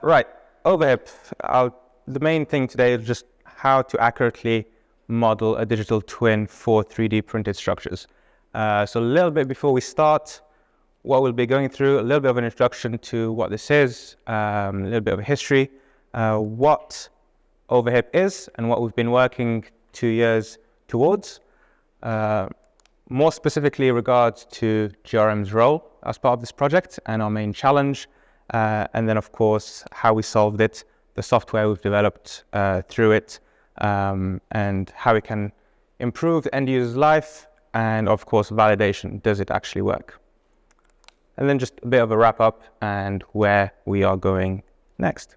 Right, OverHIPP. The main thing today is just how to accurately model a digital twin for 3D printed structures. So a little bit before we start, what we'll be going through, a little bit of an introduction to what this is, a little bit of a history, what OverHIPP is and what we've been working 2 years towards. More specifically regards to GRM's role as part of this project and our main challenge. And then, of course, how we solved it, the software we've developed through it, and how it can improve the end user's life, and of course, validation. Does it actually work? And then just a bit of a wrap up and where we are going next.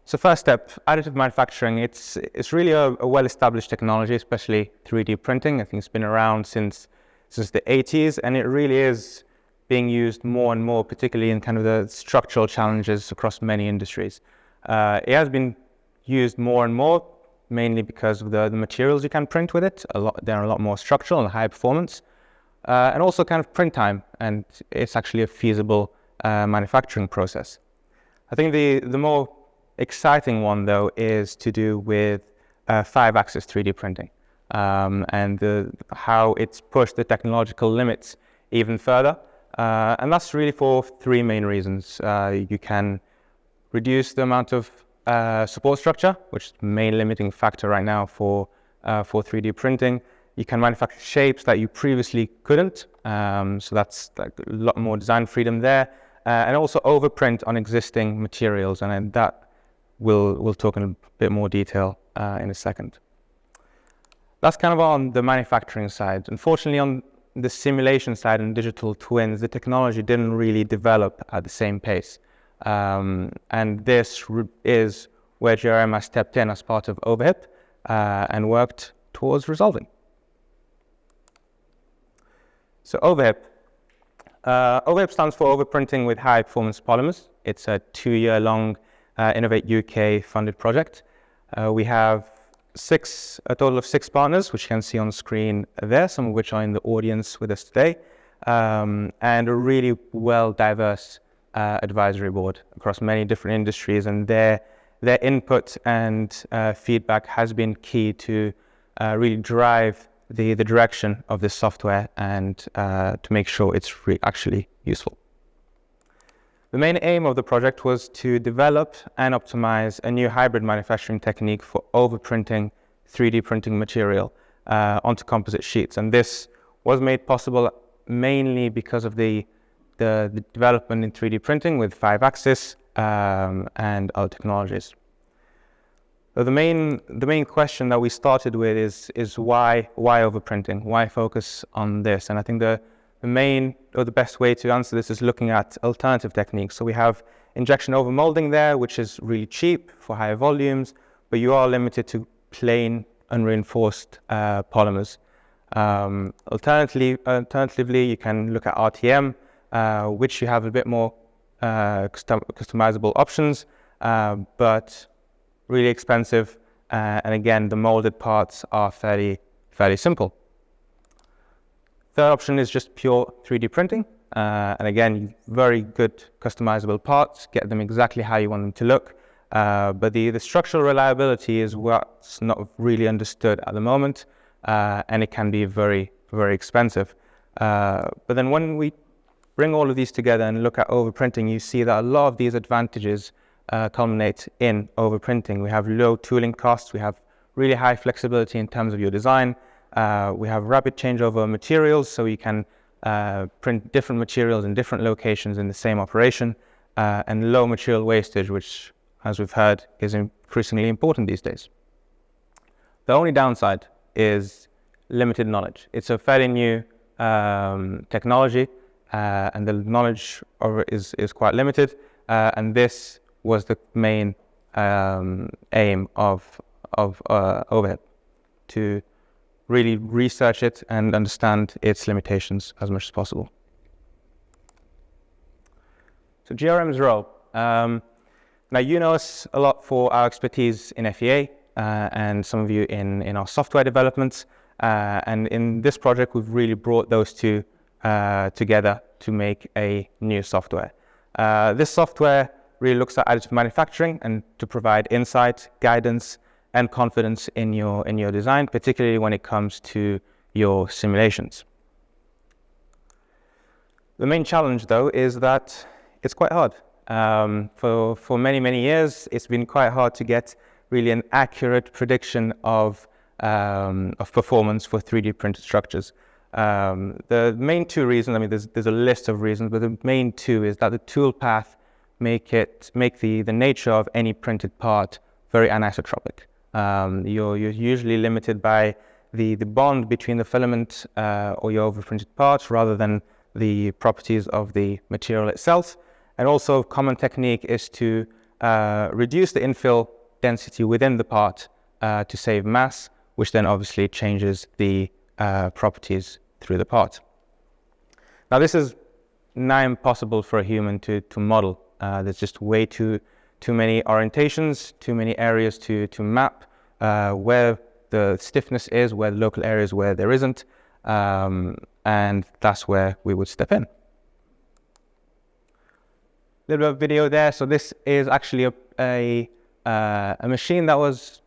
So first step, additive manufacturing. It's really a well-established technology, especially 3D printing. I think it's been around since the 80s, and it really is being used more and more, particularly in kind of the structural challenges across many industries. It has been used more and more, mainly because of the materials you can print with it. They're a lot more structural and high performance, and also kind of print time, and it's actually a feasible manufacturing process. I think the more exciting one, though, is to do with 5-axis 3D printing, and how it's pushed the technological limits even further. And that's really for 3 main reasons. You can reduce the amount of support structure, which is the main limiting factor right now for 3D printing. You can manufacture shapes that you previously couldn't, so that's like a lot more design freedom there, and also overprint on existing materials, and that we'll talk in a bit more detail in a second. That's kind of on the manufacturing side. Unfortunately, on the simulation side and digital twins, the technology didn't really develop at the same pace. And this is where GRM has stepped in as part of OverHIPP and worked towards resolving. So OverHIPP. OverHIPP stands for Overprinting with High Performance Polymers. It's a 2-year-long Innovate UK funded project. We have a total of 6 partners, which you can see on the screen there, some of which are in the audience with us today, and a really well-diverse advisory board across many different industries, and their input and feedback has been key to really drive the direction of this software and to make sure it's actually useful. The main aim of the project was to develop and optimize a new hybrid manufacturing technique for overprinting 3D printing material onto composite sheets. And this was made possible mainly because of the development in 3D printing with 5-axis and other technologies. So the main question that we started with is why overprinting? Why focus on this? And I think the main or the best way to answer this is looking at alternative techniques. So we have injection over molding there, which is really cheap for higher volumes, but you are limited to plain unreinforced polymers. Alternatively, you can look at RTM, which you have a bit more customizable options, but really expensive. And again, the molded parts are fairly simple. Third option is just pure 3D printing. And again, very good customizable parts, get them exactly how you want them to look. But the structural reliability is what's not really understood at the moment, and it can be very, very expensive. But then when we bring all of these together and look at overprinting, you see that a lot of these advantages culminate in overprinting. We have low tooling costs, we have really high flexibility in terms of your design. We have rapid changeover materials, so you can print different materials in different locations in the same operation, and low material wastage, which, as we've heard, is increasingly important these days. The only downside is limited knowledge. It's a fairly new technology, and the knowledge of it is quite limited, and this was the main aim of OverHIPP, to really research it and understand its limitations as much as possible. So GRM's role. Now, you know us a lot for our expertise in FEA, and some of you in our software developments. And in this project, we've really brought those two together to make a new software. This software really looks at additive manufacturing and to provide insight, guidance, and confidence in your design, particularly when it comes to your simulations. The main challenge, though, is that it's quite hard. For many years, it's been quite hard to get really an accurate prediction of performance for 3D printed structures. The main two reasons, I mean, there's a list of reasons, but the main two is that the toolpath make the nature of any printed part very anisotropic. You're usually limited by the bond between the filament or your overprinted parts rather than the properties of the material itself. And also, a common technique is to reduce the infill density within the part to save mass, which then obviously changes the properties through the part. Now, this is nigh impossible for a human to model. There's just way too many orientations, too many areas to map where the stiffness is, where the local areas where there isn't, and that's where we would step in. A little bit of video there. So this is actually a machine that was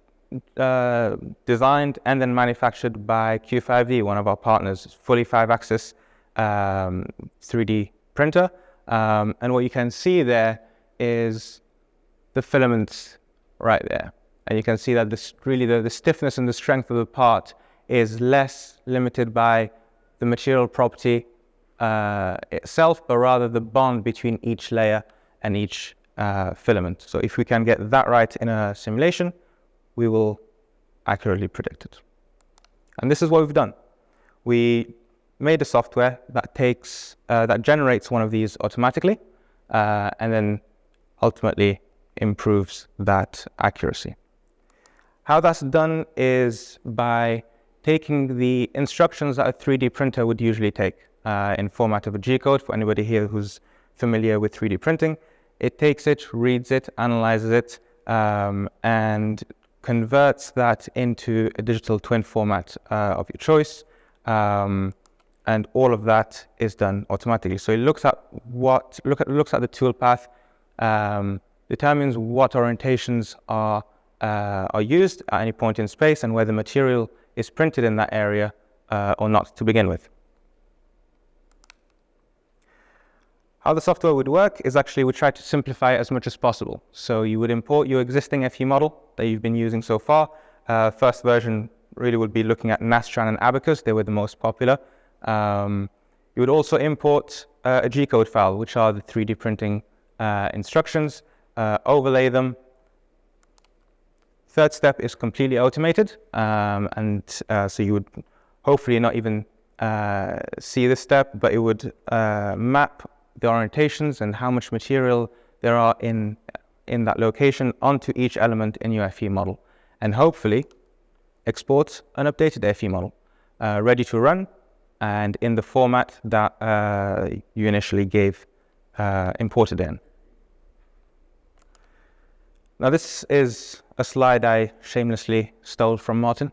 designed and then manufactured by Q5D, one of our partners, fully 5-axis 3D printer. And what you can see there is the filaments right there. And you can see that the stiffness and the strength of the part is less limited by the material property itself, but rather the bond between each layer and each filament. So if we can get that right in a simulation, we will accurately predict it. And this is what we've done. We made a software that generates one of these automatically, and then ultimately improves that accuracy. How that's done is by taking the instructions that a 3D printer would usually take in format of a G-code. For anybody here who's familiar with 3D printing, it takes it, reads it, analyzes it, and converts that into a digital twin format of your choice. And all of that is done automatically. So it looks at the toolpath, determines what orientations are used at any point in space and whether material is printed in that area or not to begin with. How the software would work is actually we try to simplify it as much as possible. So you would import your existing FE model that you've been using so far. First version really would be looking at Nastran and Abacus. They were the most popular. You would also import a G-code file, which are the 3D printing instructions, overlay them. Third step is completely automated, so you would hopefully not even see this step, but it would map the orientations and how much material there are in that location onto each element in your FE model, and hopefully export an updated FE model ready to run and in the format that you initially imported in. Now this is a slide I shamelessly stole from Martin.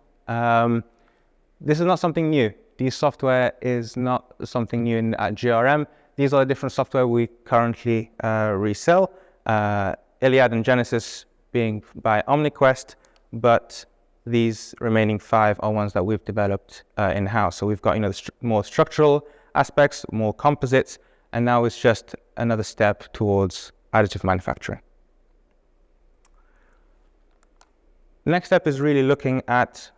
This is not something new. This software is not something new at GRM. These are the different software we currently resell. Iliad and Genesis being by OmniQuest, but these remaining 5 are ones that we've developed in-house. So we've got more structural aspects, more composites, and now it's just another step towards additive manufacturing. The next step is really looking at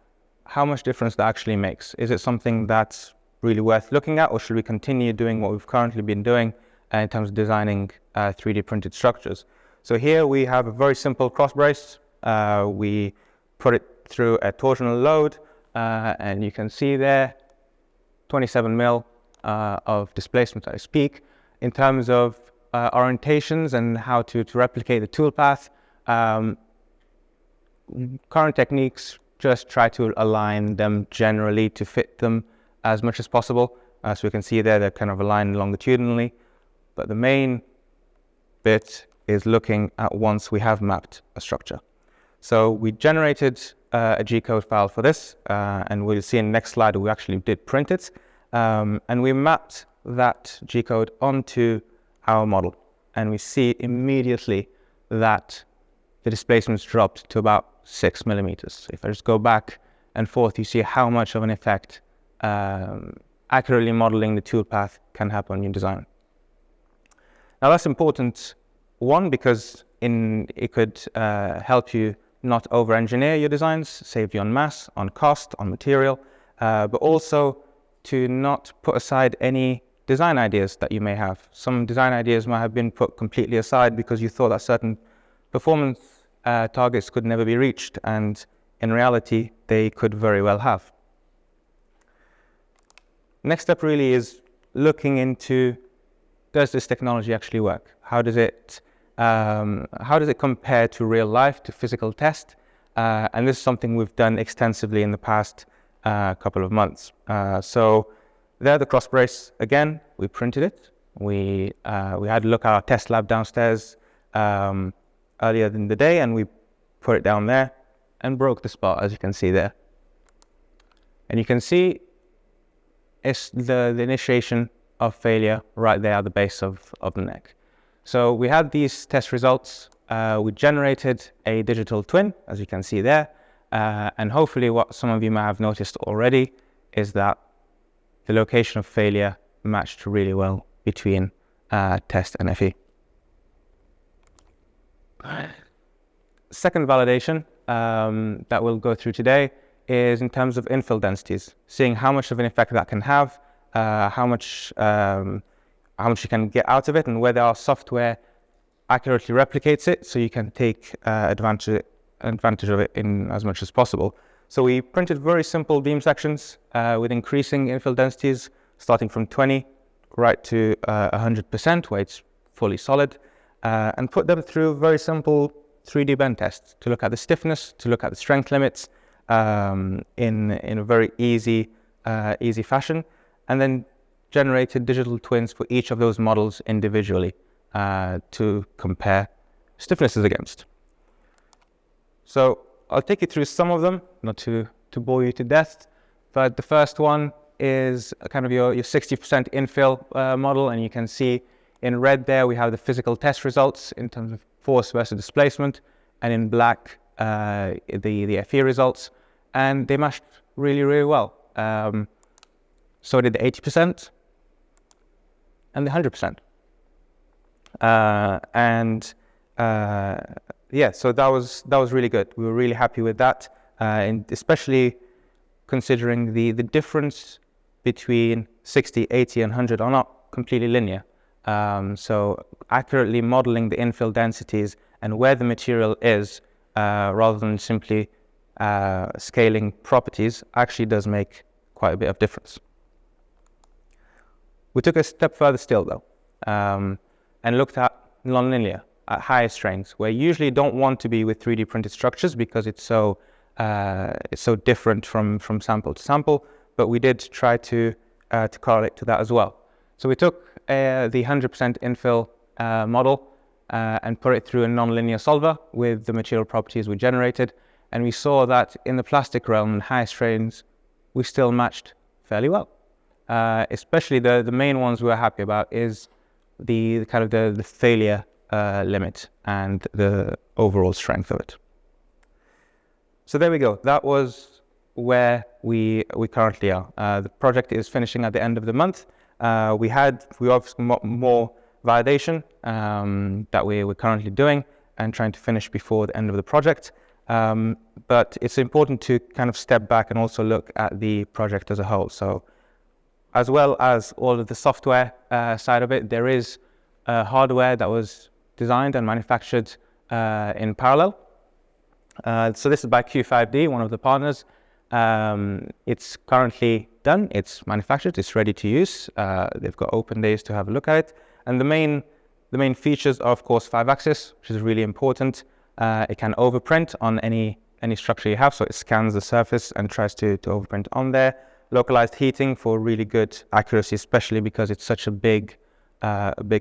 how much difference that actually makes. Is it something that's really worth looking at, or should we continue doing what we've currently been doing in terms of designing 3D printed structures? So here we have a very simple cross brace. We put it through a torsional load, and you can see there 27 mil of displacement at its peak. In terms of orientations and how to replicate the toolpath, current techniques just try to align them generally to fit them as much as possible. So we can see there they're kind of aligned longitudinally, but the main bit is looking at once we have mapped a structure. So we generated a G-code file for this, and we'll see in the next slide we actually did print it, and we mapped that G-code onto our model. and we see immediately that the displacement's dropped to about 6 millimeters. If I just go back and forth, you see how much of an effect accurately modeling the toolpath can have on your design. Now that's important, one, because it could help you not over-engineer your designs, save you on mass, on cost, on material, but also to not put aside any design ideas that you may have. Some design ideas might have been put completely aside because you thought that certain performance targets could never be reached, and in reality, they could very well have. Next step really is looking into, does this technology actually work? How does it compare to real life, to physical test? And this is something we've done extensively in the past couple of months. So there, the cross brace, again, we printed it. We had a look at our test lab downstairs earlier in the day, and we put it down there and broke the spot, as you can see there. And you can see it's the initiation of failure right there at the base of the neck. So we had these test results. We generated a digital twin, as you can see there. And hopefully what some of you may have noticed already is that the location of failure matched really well between test and FE. Second validation that we'll go through today is in terms of infill densities, seeing how much of an effect that can have, how much you can get out of it, and whether our software accurately replicates it so you can take advantage of it in as much as possible. So we printed very simple beam sections with increasing infill densities, starting from 20 right to 100%, where it's fully solid, and put them through very simple 3D bend tests to look at the stiffness, to look at the strength limits in a very easy fashion, and then generated digital twins for each of those models individually to compare stiffnesses against. So I'll take you through some of them, not to bore you to death, but the first one is kind of your 60% infill model, and you can see in red there we have the physical test results in terms of force versus displacement, and in black the FE results, and they matched really, really well. So did the 80% and the 100%. Yeah, so that was really good. We were really happy with that, and especially considering the difference between 60, 80, and 100 are not completely linear. So accurately modeling the infill densities and where the material is, rather than simply scaling properties, actually does make quite a bit of difference. We took a step further still, though, and looked at nonlinear, at higher strains, where you usually don't want to be with 3D printed structures because it's so different from sample to sample, but we did try to correlate to that as well. So we took the 100% infill model and put it through a nonlinear solver with the material properties we generated, and we saw that in the plastic realm, high strains, we still matched fairly well. Especially the main ones we're happy about is the kind of the failure limit and the overall strength of it. So there we go. That was where we currently are. The project is finishing at the end of the month. We obviously more validation that we're currently doing and trying to finish before the end of the project. But it's important to kind of step back and also look at the project as a whole. So as well as all of the software side of it, there is hardware that was designed and manufactured in parallel. So this is by Q5D, one of the partners. It's currently done, it's manufactured, it's ready to use. They've got open days to have a look at it. And the main features are, of course, 5-axis, which is really important. It can overprint on any structure you have, so it scans the surface and tries to overprint on there. Localized heating for really good accuracy, especially because it's such a big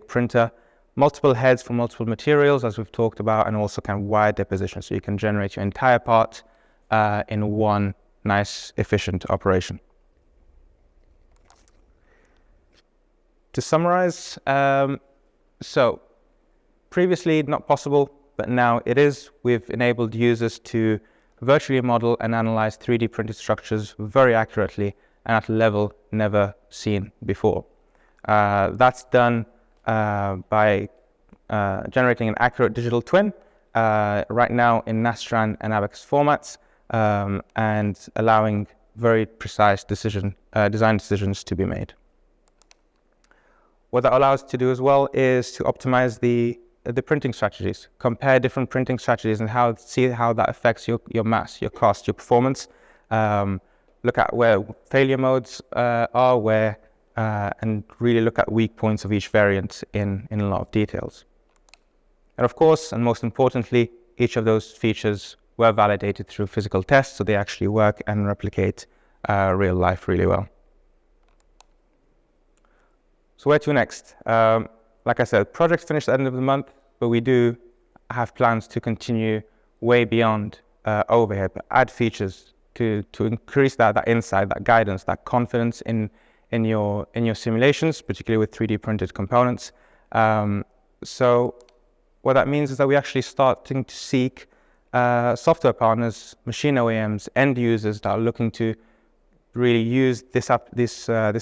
printer. Multiple heads for multiple materials, as we've talked about, and also kind of wide deposition, so you can generate your entire part in one nice, efficient operation. To summarize, so previously not possible, but now it is. We've enabled users to virtually model and analyze 3D printed structures very accurately and at a level never seen before. That's done by generating an accurate digital twin right now in Nastran and ABAX formats, and allowing very precise design decisions to be made. What that allows us to do as well is to optimize the printing strategies, compare different printing strategies and see how that affects your mass, your cost, your performance. Look at where failure modes are, and really look at weak points of each variant in a lot of details. And of course, and most importantly, each of those features were validated through physical tests, so they actually work and replicate real life really well. So where to next? Like I said, projects finish at the end of the month, but we do have plans to continue way beyond OverHIPP, add features to increase that insight, that guidance, that confidence in your simulations, particularly with 3D printed components. So what that means is that we're actually starting to seek software partners, machine OEMs, end users that are looking to really use this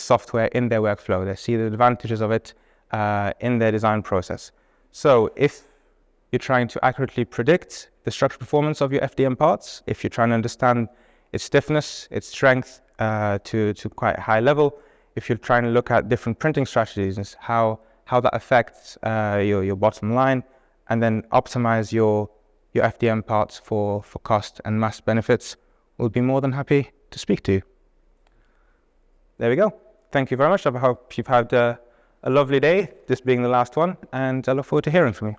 software in their workflow. They see the advantages of it in their design process. So if you're trying to accurately predict the structural performance of your FDM parts, if you're trying to understand its stiffness, its strength to quite a high level, if you're trying to look at different printing strategies and how that affects your bottom line, and then optimize your FDM parts for cost and mass benefits, we'll be more than happy to speak to you. There we go. Thank you very much. I hope you've had a lovely day, this being the last one, and I look forward to hearing from you.